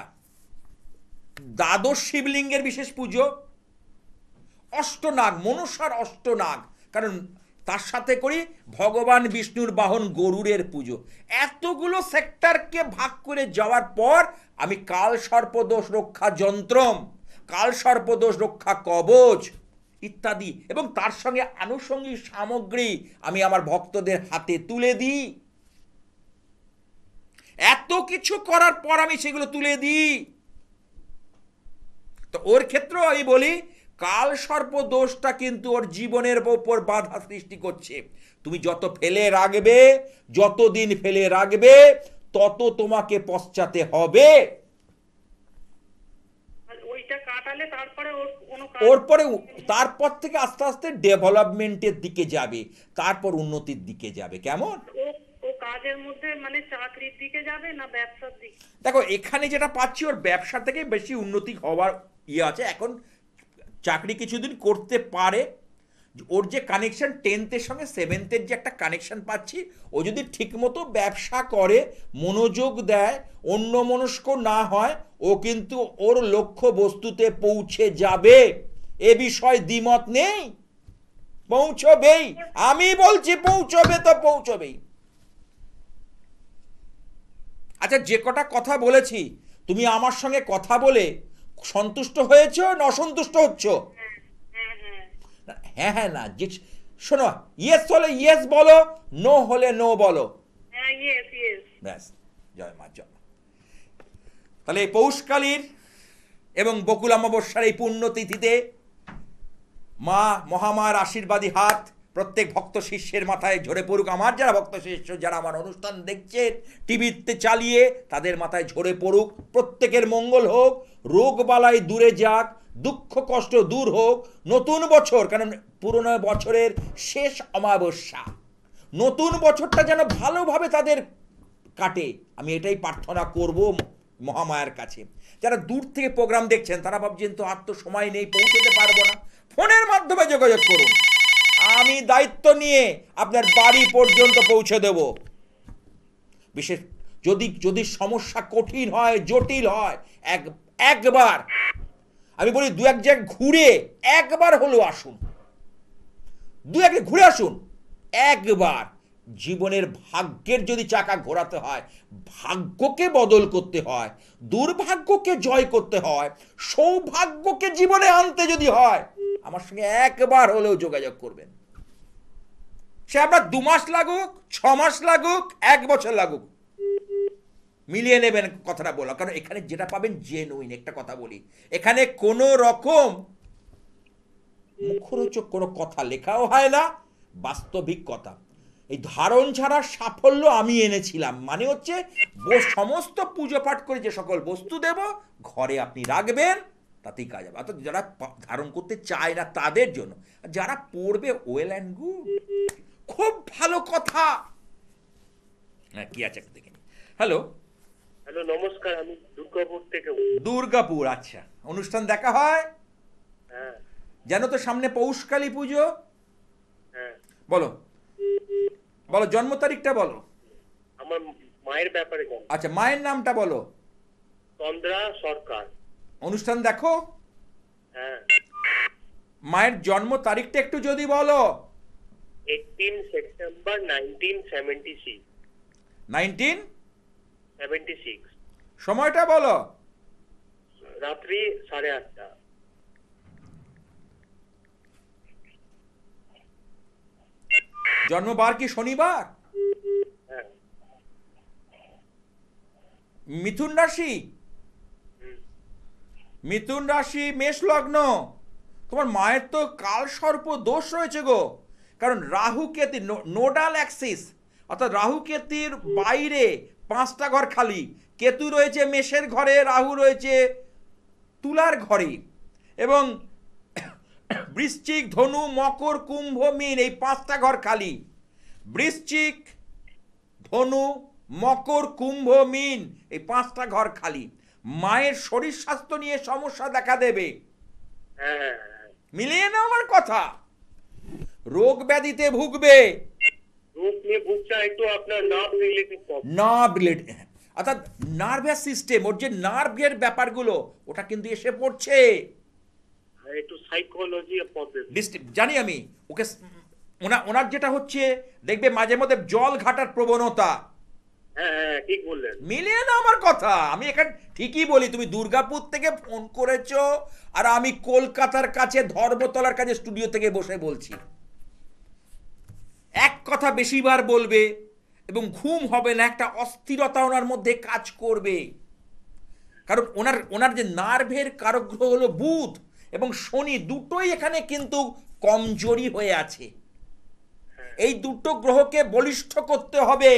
দ্বাদশ শিবলিঙ্গের বিশেষ পুজো, অষ্টনাগ, মনসার অষ্টনাগ, কারণ তার সাথে করি ভগবান বিষ্ণুর বাহন গরুড়ের পুজো। এতগুলো সেক্টরকে ভাগ করে যাওয়ার পর আমি কাল সর্পদোষ রক্ষা যন্ত্রম, কাল সর্পদোষ রক্ষা কবচ ইত্যাদি, এবং তার সঙ্গে আনুষঙ্গিক সামগ্রী আমি আমার ভক্তদের হাতে তুলে দিই। এত কিছু করার পর আমি সেগুলো তুলে দিই। তো ওর ক্ষেত্রে আমি বলি, কাল সর্প দোষটা কিন্তু ওর জীবনের উপর বাধা সৃষ্টি করছে। তুমি যত ফেলে রাখবে, যতদিন ফেলে রাখবে, তত তোমাকে পশ্চাতে হবে। আর ওইটা কাটালে তারপরে ওর কোনো কাজ ওর পরে তারপর থেকে আস্তে আস্তে ডেভেলপমেন্টের দিকে যাবে, তারপর উন্নতির দিকে যাবে। কেমন? ও ও কাজের মধ্যে মানে চাকরির দিকে যাবে না ব্যবসার দিকে? দেখো, এখানে যেটা পাচ্ছি, ওর ব্যবসা থেকে বেশি উন্নতি হওয়ার ইয়ে আছে। এখন চাকরি কিছুদিন করতে পারে, ওর যে কানেকশন 10th-এর সঙ্গে 7th-এর যে একটা কানেকশন পাচ্ছি, ও যদি ঠিকমতো ব্যবসা করে, মনোযোগ দেয়, অন্যমনস্ক না হয়, ও কিন্তু ওর লক্ষ্য বস্তুতে পৌঁছে যাবে, এ বিষয়ে দ্বিমত নেই। পৌঁছবেই, আমি বলছি পৌঁছবে তো পৌঁছবেই। আচ্ছা, যে কটা কথা বলেছি, তুমি আমার সঙ্গে কথা বলে সন্তুষ্ট হয়েছ না অসন্তুষ্ট হচ্ছ? হ্যাঁ হ্যাঁ হ্যাঁ হ্যাঁ না, যে শোনো, ইয়েস হলে ইয়েস বলো, নো হলে নো বলো। হ্যাঁ, ইয়েস ইয়েস। ব্যাস, জয় মা, জয় মা। তাহলে এই পৌষকালীর এবং বকুল অমাবস্যার এই পুণ্যতিথিতে মা মহামার আশীর্বাদী হাত প্রত্যেক ভক্ত শিষ্যের মাথায় ঝরে পড়ুক। আমার যারা ভক্ত শিষ্য, যারা আমার অনুষ্ঠান দেখছেন টিভিতে চালিয়ে, তাদের মাথায় ঝরে পড়ুক। প্রত্যেকের মঙ্গল হোক, রোগ বালাই দূরে যাক, দুঃখ কষ্ট দূর হোক। নতুন বছর, কারণ পুরনো বছরের শেষ অমাবস্যা, নতুন বছরটা যেন ভালোভাবে তাদের কাটে, আমি এটাই প্রার্থনা করব মহামায়ার কাছে। যারা দূর থেকে প্রোগ্রাম দেখছেন, তারা ভাবছেন তো আর তো সময় নেই, পৌঁছতে পারবো না। ফোনের মাধ্যমে যোগাযোগ করুন, আমি দায়িত্ব নিয়ে আপনার বাড়ি পর্যন্ত পৌঁছে দেব। বিশেষ যদি যদি সমস্যা কঠিন হয়, জটিল হয়, একবার আমি বলি দু এক জায়গায় ঘুরে একবার হলেও আসুন, দু এক ঘুরে আসুন একবার। জীবনের ভাগ্যের যদি চাকা ঘোরাতে হয়, ভাগ্যকে বদল করতে হয়, দুর্ভাগ্যকে জয় করতে হয়, সৌভাগ্যকে জীবনে আনতে যদি হয়, আমার সঙ্গে একবার হলেও যোগাযোগ করবেন। সে আপনার 2 মাস লাগুক, 6 মাস লাগুক, 1 বছর লাগুক, মিলিয়ে নেবেন কথাটা বলা। কারণ এখানে যেটা পাবেন জেনুইন। একটা কথা বলি, এখানে কোনো রকম মুখরোচক কোনো কথা লেখাও হয় না, বাস্তবিক কথা। এই ধারণ ছাড়া সাফল্য আমি এনেছিলাম, মানে হচ্ছে সমস্ত পুজো পাঠ করে যে সকল বস্তু দেব ঘরে আপনি রাখবেন, তাতেই কাজ হবে। অর্থাৎ যারা ধারণ করতে চায় না তাদের জন্য, যারা পড়বে ওয়েল অ্যান্ড গুড, খুব ভালো কথা। হ্যাঁ, কি আছে দেখে নি। হ্যালো, হ্যালো, নমস্কার, আমি দুর্গাপুর থেকে বলছি। দুর্গাপুর, আচ্ছা। অনুষ্ঠান দেখা হয়? হ্যাঁ জানো তো সামনে পৌষকালী পুজো। হ্যাঁ, বলো বলো, জন্ম তারিখটা বলো। আমার মায়ের ব্যাপারে জানো। আচ্ছা, মায়ের নামটা বলো। তন্দ্রা সরকার। অনুষ্ঠান দেখো? হ্যাঁ। মায়ের জন্ম তারিখটা একটু যদি বলো। 18 সেপ্টেম্বর 1976। 1976। 76। সময়টা বলো। রাত্রি 8:30। জন্মবার কি শনিবার? হ্যাঁ। মিথুন রাশি? মিথুন রাশি, মেষ লগ্ন। তোমার মায়ের তো কাল সর্প দোষ রয়েছে গো। কারণ রাহু কেতু নোডাল অ্যাক্সিস, অর্থাৎ রাহু কেতুর বাইরে 5টা ঘর খালি। কেতু রয়েছে মেষের ঘরে, রাহু রয়েছে তুলার ঘরে, এবং বৃশ্চিক, ধনু, মকর, কুম্ভ, মীন, এই 5টা ঘর খালি। বৃশ্চিক, ধনু, মকর, কুম্ভ, মীন, এই 5টা ঘর খালি। মায়ের শরীর স্বাস্থ্য নিয়ে সমস্যা দেখা দেবে। হ্যাঁ, মিলিয়ে নাও আমার কথা। রোগ ব্যাধিতে ভুগবে। রোগ নিয়ে ভুগছে একটু আপনার nerve related problem. Nerve related, অর্থাৎ নার্ভাস সিস্টেম, ওর যে নার্ভের ব্যাপারগুলো ওটা কিন্তু এসে পড়ছে। একটু সাইকোলজি প্রবলেম। জানি আমি ওকে। ওনার যেটা হচ্ছে, দেখবে মাঝে মধ্যে জল ঘাটার প্রবণতা। হ্যাঁ হ্যাঁ, ঠিক বললেন। মিলিয়ে না আমার কথা। আমি এখানে ঠিকই বলি, তুমি দুর্গাপুর থেকে ফোন করেছো আর আমি কলকাতার কাছে ধর্মতলার কাছে স্টুডিও থেকে বসে বলছি। এক কথা বেশিবার বলবে এবং ঘুম হবে না, একটা অস্থিরতা ওনার মধ্যে কাজ করবে। কারণ ওনার যে নার্ভের কারক গ্রহ হলো বুধ এবং শনি, দুটোই এখানে কিন্তু কমজোরি হয়ে আছে। এই দুটো গ্রহকে বলিষ্ঠ করতে হবে,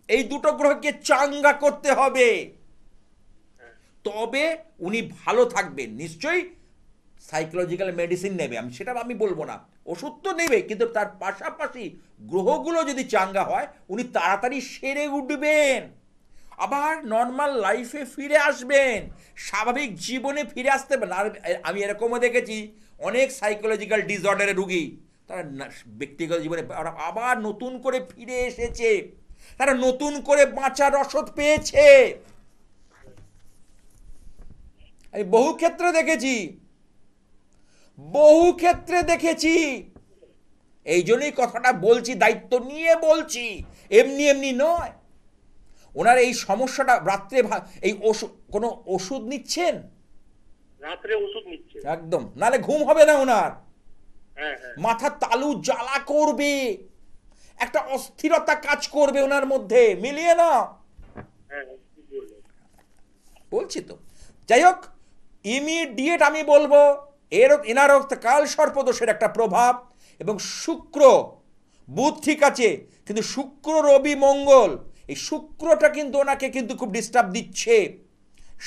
এই দুটো গ্রহকে চাঙ্গা করতে হবে, তবে উনি ভালো থাকবেন। নিশ্চয়ই সাইকোলজিক্যাল মেডিসিন নেবে, সেটা আমি বলবো না, ওষুধ তো নেবে, কিন্তু তার পাশাপাশি গ্রহগুলো যদি চাঙ্গা হয় উনি তাড়াতাড়ি সেরে উঠবেন, আবার নর্মাল লাইফে ফিরে আসবেন, স্বাভাবিক জীবনে ফিরে আসতে পারেন। আর আমি এরকমও দেখেছি অনেক সাইকোলজিক্যাল ডিসঅর্ডারের রুগী, তারা ব্যক্তিগত জীবনে আবার নতুন করে ফিরে এসেছে, তারা নতুন করে বাঁচার রসদ পেয়েছে। আমি বহু ক্ষেত্রে দেখেছি। এই জন্যই কথাটা বলছি, দায়িত্ব নিয়ে বলছি, এমনি এমনি নয়। ওনার এই সমস্যাটা রাত্রে এই কোনো ওষুধ নিচ্ছেন? রাত্রে ওষুধ নিচ্ছে একদম, নালে ঘুম হবে না ওনার। হ্যাঁ হ্যাঁ, মাথা তালু জ্বালা করবে, একটা অস্থিরতা কাজ করবে ওনার মধ্যে। মিলিয়ে না হ্যাঁ, ঠিক বললেন। বলছি তো। যাই হোক, ইমিডিয়েট আমি বলবো এনার কাল সর্পদোষের একটা প্রভাব, এবং শুক্র, বুধ ঠিক আছে, কিন্তু শুক্র, রবি, মঙ্গল, এই শুক্রটা কিন্তু ওনাকে কিন্তু খুব ডিস্টার্ব দিচ্ছে,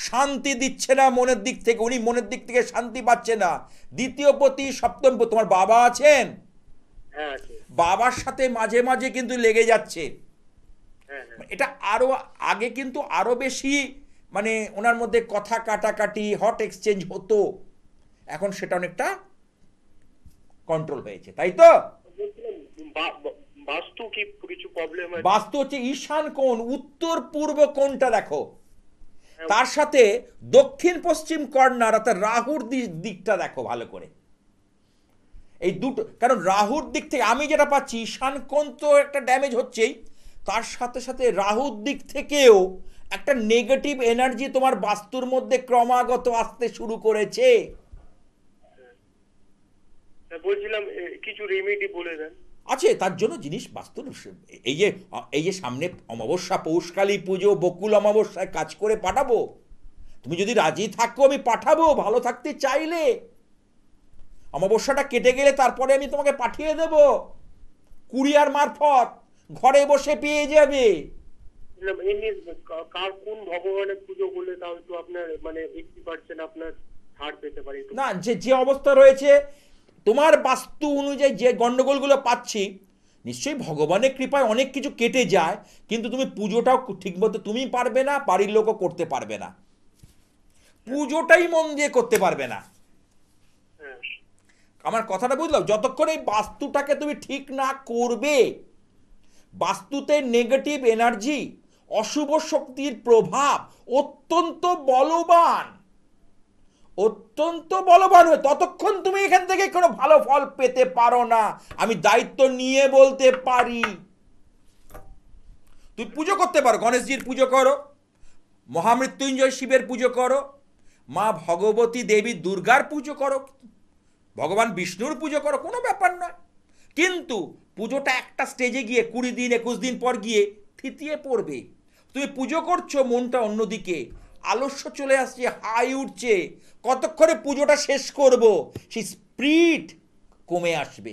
শান্তি দিচ্ছে না মনের দিক থেকে। উনি মনের দিক থেকে শান্তি পাচ্ছে না। দ্বিতীয় পতি, সপ্তম পতি, তোমার বাবা আছেন, হ্যাঁ আছে। বাবার সাথে মাঝে মাঝে কিন্তু লেগে যাচ্ছে। হ্যাঁ হ্যাঁ, এটা আরো আগে কিন্তু আরো বেশি, মানে ওনার মধ্যে কথা কাটাকাটি, হট এক্সচেঞ্জ হতো, এখন সেটা অনেকটা কন্ট্রোল হয়েছে, তাই তো? বলছিলাম বাস্তু কি কিছু প্রবলেম আছে? বাস্তু হচ্ছে ঈশান কোণ, উত্তর পূর্ব কোণটা দেখো, তার সাথে দক্ষিণ পশ্চিম কর্নার অর্থাৎ রাহুর দিকটা দেখো ভালো করে। এই দুটো, কারণ রাহুর দিক থেকে আমি যেটা পাচ্ছি, ঈশান কোণ তো একটা ড্যামেজ হচ্ছেই, তার সাথে সাথে রাহুর দিক থেকেও একটা নেগেটিভ এনার্জি তোমার বাস্তুর মধ্যে ক্রমাগত আসতে শুরু করেছে। বলছিলাম কিছু রেমেডি বলে দেন। আছে তার জন্য জিনিস বাস্তুর, এই যে সামনে অমাবস্যা, পৌষকালী পুজো, বকুল অমাবস্যায় কাজ করে পাঠাবো, তুমি যদি রাজি থাকো আমি পাঠাবো, ভালো থাকতে চাইলে। অমাবস্যাটা কেটে গেলে তারপরে আমি তোমাকে পাঠিয়ে দেব কুরিয়ার মারফত, ঘরে বসে পেয়ে যাবে। কার কোন ভগবানের পুজো করলে তাও একটু আপনার মানে 80% আপনার ছাড় পেতে পারি? না, যে অবস্থা রয়েছে তোমার বাস্তু অনুযায়ী যে গন্ডগোলগুলো পাচ্ছি, নিশ্চয়ই ভগবানের কৃপায় অনেক কিছু কেটে যায়, কিন্তু তুমি পুজোটাও ঠিকমতো তুমি পারবে না, বাড়ির লোকও করতে পারবে না, পুজোটাই মন দিয়ে করতে পারবে না। আমার কথাটা বুঝলাম? যতক্ষণ এই বাস্তুটাকে তুমি ঠিক না করবে, বাস্তুতে নেগেটিভ এনার্জি, অশুভ শক্তির প্রভাব অত্যন্ত বলবান, অত্যন্ত বলবান হয়, ততক্ষণ তুমি এখান থেকে কোনো ভালো ফল পেতে পারো না। আমি দায়িত্ব নিয়ে বলতে পারি। তুই পুজো করতে পারো, গণেশজির পুজো করো, মহামৃত্যুঞ্জয় শিবের পুজো করো, মা ভগবতী দেবী দুর্গার পুজো করো, ভগবান বিষ্ণুর পুজো করো, কোনো ব্যাপার নয়। কিন্তু পুজোটা একটা স্টেজে গিয়ে 20 দিন 21 দিন পর গিয়ে থিতিয়ে পড়বে। তুমি পুজো করছো, মনটা অন্যদিকে, আলস্য চলে আসছে, হাই উঠছে, কতক্ষণে পুজোটা শেষ করব, সেই স্পিরিট কমে আসবে।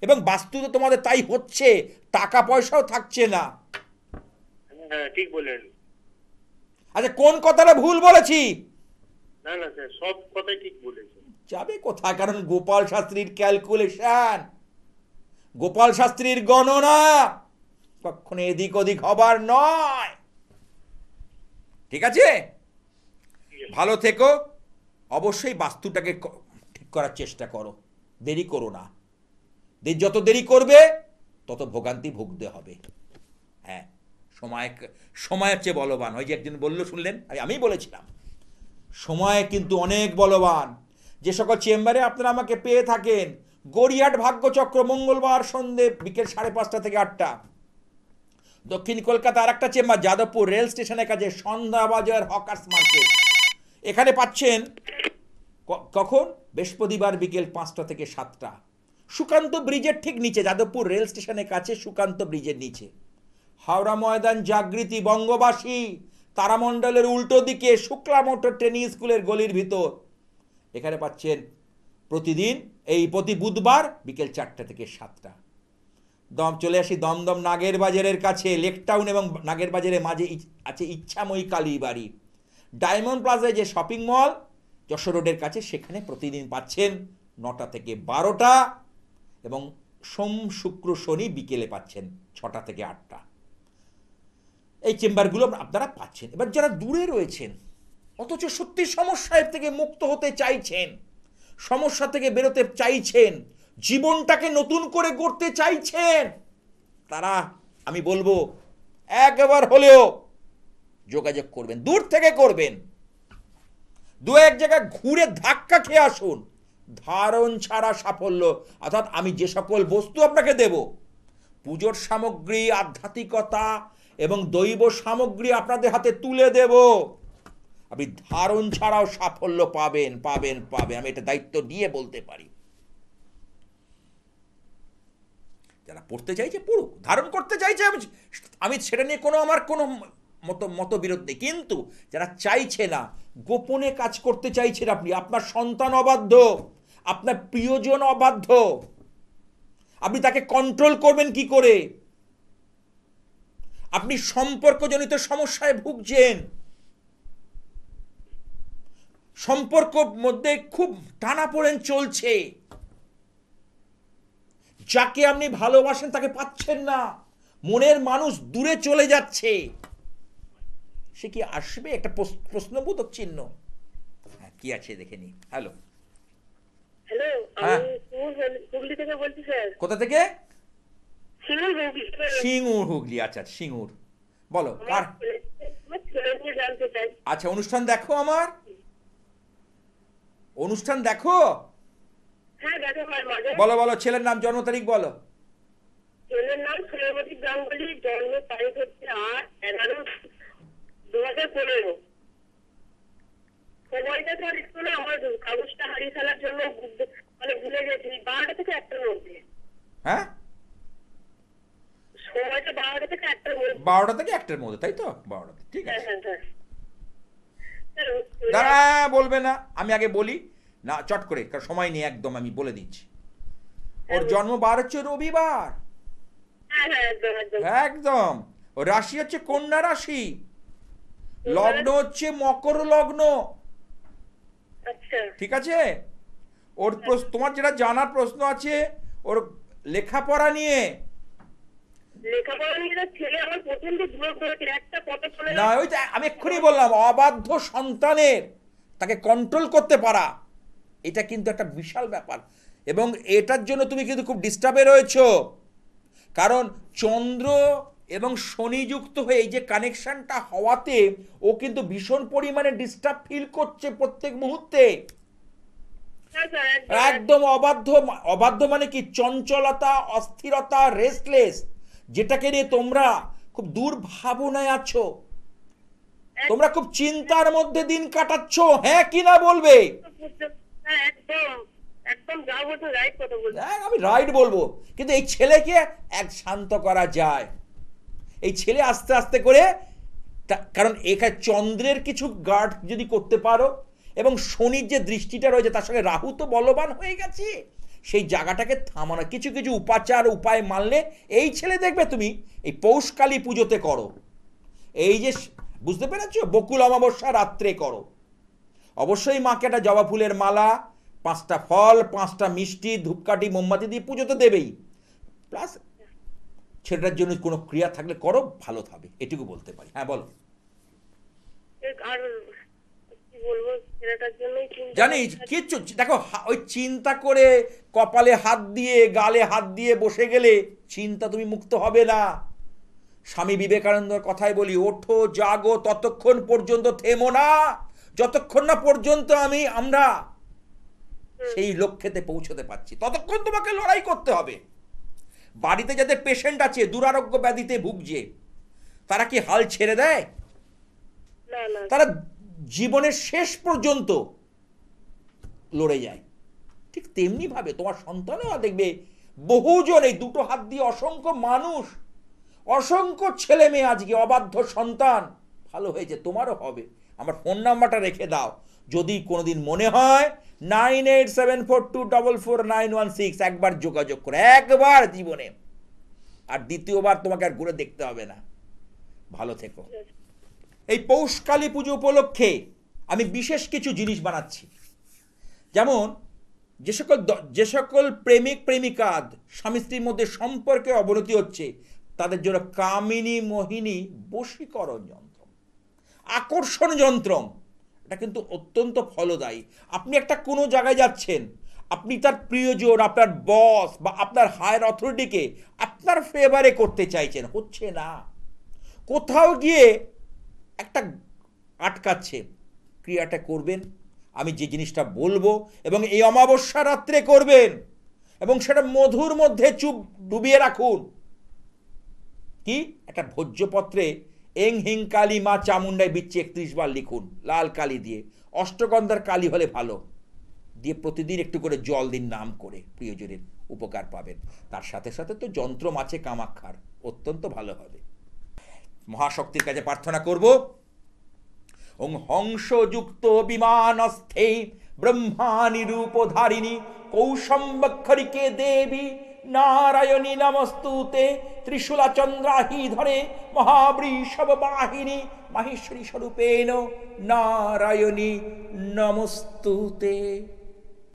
এবং বাস্তুতে তোমাদের তাই হচ্ছে, টাকা পয়সাও থাকছে না। হ্যাঁ ঠিক বলেন। আচ্ছা, কোন কথাটা ভুল বলেছি? না না স্যার, সব কথাই ঠিক বলেছেন। যাবে কোথায়? কারণ গোপাল শাস্ত্রীর ক্যালকুলেশন, গোপাল শাস্ত্রীর গণনা কখনো এদিক ওদিক হবার নয়। ঠিক আছে, ভালো থেকো। অবশ্যই বাস্তুটাকে ঠিক করার চেষ্টা করো, দেরি করো না। যত দেরি করবে তত ভোগান্তি ভুগতে হবে। হ্যাঁ, সময়ের চেয়ে বলবান। ওই যে একদিন বললো, শুনলেন, আমি বলেছিলাম সময় কিন্তু অনেক বলবান। যে সকল চেম্বারে আপনারা আমাকে পেয়ে থাকেন, গড়িয়াহাট ভাগ্যচক্র, মঙ্গলবার সন্ধে বিকেল 5:30 থেকে 8টা। দক্ষিণ কলকাতা আর একটা চেম্বার যাদবপুর রেল স্টেশনের কাছে, সন্ধ্যাবাজার হকার্স মার্কেট, এখানে পাচ্ছেন কখন? বৃহস্পতিবার বিকেল 5টা থেকে 7টা। সুকান্ত ব্রিজের ঠিক নিচে, যাদবপুর রেল স্টেশনের কাছে সুকান্ত ব্রিজের নিচে। হাওড়া ময়দান জাগৃতি বঙ্গবাসী তারামণ্ডলের উল্টো দিকে শুক্লা মোটর ট্রেনিং স্কুলের গলির ভিতর, এখানে পাচ্ছেন প্রতিদিন, প্রতি বুধবার বিকেল 4টা থেকে 7টা। চলে আসি দমদম নাগের বাজারের কাছে, লেক টাউন এবং নাগের বাজারের মাঝে আছে ইচ্ছাময়ী কালী বাড়ি। ডায়মন্ড প্লাজায় যে শপিং মল যশোর রোডের কাছে, সেখানে প্রতিদিন পাচ্ছেন 9টা থেকে 12টা, এবং সোম শুক্র শনি বিকেলে পাচ্ছেন 6টা থেকে 8টা। এই চেম্বারগুলো আপনারা পাচ্ছেন। এবার যারা দূরে রয়েছেন, অথচ সত্যি সমস্যার থেকে মুক্ত হতে চাইছেন, সমস্যা থেকে বেরোতে চাইছেন, জীবনটাকে নতুন করে গড়তে চাইছেন, তারা আমি বলবো একবার হলেও যোগাযোগ করবেন, দূর থেকে করবেন। 2-1 জায়গায় ঘুরে ধাক্কা খেয়ে আসুন। ধারণ ছাড়া সাফল্য, অর্থাৎ আমি যে সকল বস্তু আপনাকে দেব, পুজোর সামগ্রী, আধ্যাত্মিকতা এবং দৈব সামগ্রী আপনাদের হাতে তুলে দেব, আপনি ধারণ ছাড়াও সাফল্য পাবেন পাবেন পাবেন। আমি এটা দায়িত্ব নিয়ে বলতে পারি। যারা পড়তে চাইছে পড়ুক, ধারণ করতে চাইছে, আমি সেটা নিয়ে আমার কোনো মতবিরোধ নেই। কিন্তু যারা চাইছে না, গোপনে কাজ করতে চাইছেন, আপনি, আপনার সন্তান অবাধ্য, আপনার প্রিয়জন অবাধ্য, আপনি তাকে কন্ট্রোল করবেন কি করে? আপনি সম্পর্কজনিত সমস্যায় ভুগছেন, সম্পর্ক মধ্যে খুব টানাপোড়েন চলছে, যাকে আপনি ভালোবাসেন তাকে পাচ্ছেন না, মনের মানুষ দূরে চলে যাচ্ছে, সে কি আসবে? একটা প্রশ্নবোধক চিহ্ন। হ্যাঁ, কি আছে দেখে নি। হ্যালো, হ্যালো, হ্যাঁ। আমি হুগলি থেকে বলছি স্যার। কোথা থেকে? সিঙ্গুর হুগলি। সিঙ্গুর, হুগলি। আচ্ছা, সিঙ্গুর। বলো কার? আমার ছেলে নিয়ে জানতে চাই। আচ্ছা, অনুষ্ঠান দেখো আমার? অনুষ্ঠান দেখো? হ্যাঁ, দেখা হয় মাঝে। বলো বলো, ছেলের নাম, জন্ম তারিখ বলো। ছেলের নাম শ্রেয়মতী গাঙ্গুলি, জন্ম তারিখ হচ্ছে 8/11/2015। সময়টা তো আর একটু না, আমার কাগজটা হারিয়ে ফেলার জন্য মানে ভুলে গেছি। 12টা থেকে 1টার মধ্যে। হ্যাঁ, সময়টা 12টা থেকে 1টার মধ্যে। 12টা থেকে 1টার মধ্যে, তাই তো? 12টা, ঠিক হ্যাঁ আছে। হ্যাঁ হ্যাঁ স্যার, দাঁড়া, বলবে না, আমি আগে বলি না চট করে, কারণ সময় নেই একদম, আমি বলে দিচ্ছি। ওর জন্ম বার হচ্ছে রবিবার। হ্যাঁ হ্যাঁ একদম একদম। একদম। ও রাশি হচ্ছে কন্যা রাশি, লগ্ন হচ্ছে মকর লগ্ন। আচ্ছা। ঠিক আছে? ওর তোমার যেটা জানার প্রশ্ন আছে ওর লেখাপড়া নিয়ে। লেখাপড়া নিয়ে তার ছেলে আমার প্রচন্ড দূর করেছে, একটা কথা শুনে না, ওই যে আমি এক্ষুনি বললাম, অবাধ্য সন্তানের তাকে কন্ট্রোল করতে পারা, এটা কিন্তু একটা বিশাল ব্যাপার। এবং এটার জন্য তুমি কিন্তু খুব ডিস্টার্বে রয়েছো, কারণ চন্দ্র এবং শনি যুক্ত হয়ে এই যে কানেকশনটা হওয়াতে ও কিন্তু ভীষণ পরিমাণে ডিস্টার্ব ফিল করছে প্রত্যেক মুহূর্তে। হ্যাঁ স্যার একদম অবাধ্য। অবাধ্য মানে কি? চঞ্চলতা, অস্থিরতা, রেস্টলেস, যেটাকে নিয়ে তোমরা খুব দুর্ভাবনায় আছো, তোমরা খুব চিন্তার মধ্যে দিন কাটাচ্ছ। হ্যাঁ কি না বলবে? হ্যাঁ একদম একদম যা বলছো রাইট কথা বলছো। আমি রাইট বলবো, কিন্তু এই ছেলেকে এক শান্ত করা যায়। এই ছেলে আস্তে আস্তে করে, কারণ এখানে চন্দ্রের কিছু গার্ড যদি করতে পারো, এবং শনির যে দৃষ্টিটা রয়েছে তার সঙ্গে রাহু তো বলবান হয়ে গেছে, সেই জায়গাটাকে থামানো কিছু কিছু উপাচার উপায় মানলে এই ছেলে দেখবে তুমি এই পৌষকালী পুজোতে করো, এই যে বুঝতে পেরেছো, বকুল অমাবস্যা রাত্রে করো, অবশ্যই মাকে একটা জবা ফুলের মালা, 5টা ফল, 5টা মিষ্টি, ধূপকাঠি, মোমবাতি দিয়ে পুজো তো দেবেই, প্লাস ছেলেটার জন্য কোনো ক্রিয়া থাকলে করো, ভালো হবে, এটুকু বলতে পারি। হ্যাঁ বলো। আর কি বলবো, ছেলেটার জন্যই জানি কিচ্ছু, দেখো ওই চিন্তা করে কপালে হাত দিয়ে গালে হাত দিয়ে বসে গেলে চিন্তা তুমি মুক্ত হবে না। স্বামী বিবেকানন্দর কথাই বলি, ওঠো জাগো ততক্ষণ পর্যন্ত থেমো না, যতক্ষণ না পর্যন্ত আমরা সেই লক্ষ্যেতে পৌঁছতে পারছি, ততক্ষণ তোমাকে লড়াই করতে হবে। বাড়িতে যাদের পেশেন্ট আছে দুরারোগ্য ব্যাধিতে ভুগছে, তারা কি হাল ছেড়ে দেয়? না না তারা জীবনের শেষ পর্যন্ত লড়ে যায়। ঠিক তেমনি ভাবে তোমার সন্তানও দেখবে বহুজন, এই দুটো হাত দিয়ে অসংখ্য মানুষ, অসংখ্য ছেলে মেয়ে আজকে অবাধ্য সন্তান, ভালো হয়েছে, তোমারও হবে। আমার ফোন নাম্বারটা রেখে দাও, যদি কোনোদিন মনে হয় 9874244916, একবার যোগাযোগ করে, একবার জীবনে, আর দ্বিতীয়বার তোমাকে আর ঘুরে দেখতে হবে না। ভালো থেকো। এই পৌষকালী পুজো উপলক্ষে আমি বিশেষ কিছু জিনিস বানাচ্ছি, যেমন যে সকল প্রেমিক প্রেমিকা স্বামী স্ত্রীর মধ্যে সম্পর্কে অবনতি হচ্ছে তাদের জন্য কামিনী মোহিনী বশীকরণ যন্ত্র, আকর্ষণ যন্ত্র, এটা কিন্তু অত্যন্ত ফলদায়ী। আপনি একটা কোনো জায়গায় যাচ্ছেন, আপনি তার প্রিয়জন, আপনার বস বা আপনার হায়ার অথরিটিকে আপনার ফেভারে করতে চাইছেন, হচ্ছে না, কোথাও গিয়ে একটা আটকাচ্ছে, ক্রিয়াটা করবেন, আমি যে জিনিসটা বলবো, এবং এই অমাবস্যা রাত্রে করবেন, এবং সেটা মধুর মধ্যে ডুবিয়ে রাখুন। কি? একটা ভোজ্যপত্রে এং হিং কালী মা চামুন্ডায় বিচ্ছে 31 বার লিখুন, লাল কালি দিয়ে, অষ্টগন্ধার কালি হলে ভালো, দিয়ে প্রতিদিন একটু করে জল দিন নাম করে, প্রিয়জনের উপকার পাবেন। তার সাথে সাথে তো যন্ত্র আছে কামাক্ষার, অত্যন্ত ভালো হবে। মহাশক্তির কাছে প্রার্থনা করব, ওং হংসযুক্ত বিমানস্থে ব্রহ্মানি রূপধারিণী কৌশম্বক্ষরিকে দেবী নারায়ণী নমস্তুতে, ত্রিশূলা চন্দ্রাহি ধরে মহাবৃষভ বাহিনী মাহেশ্বরী স্বরূপেণ নারায়ণী নমস্তুতে।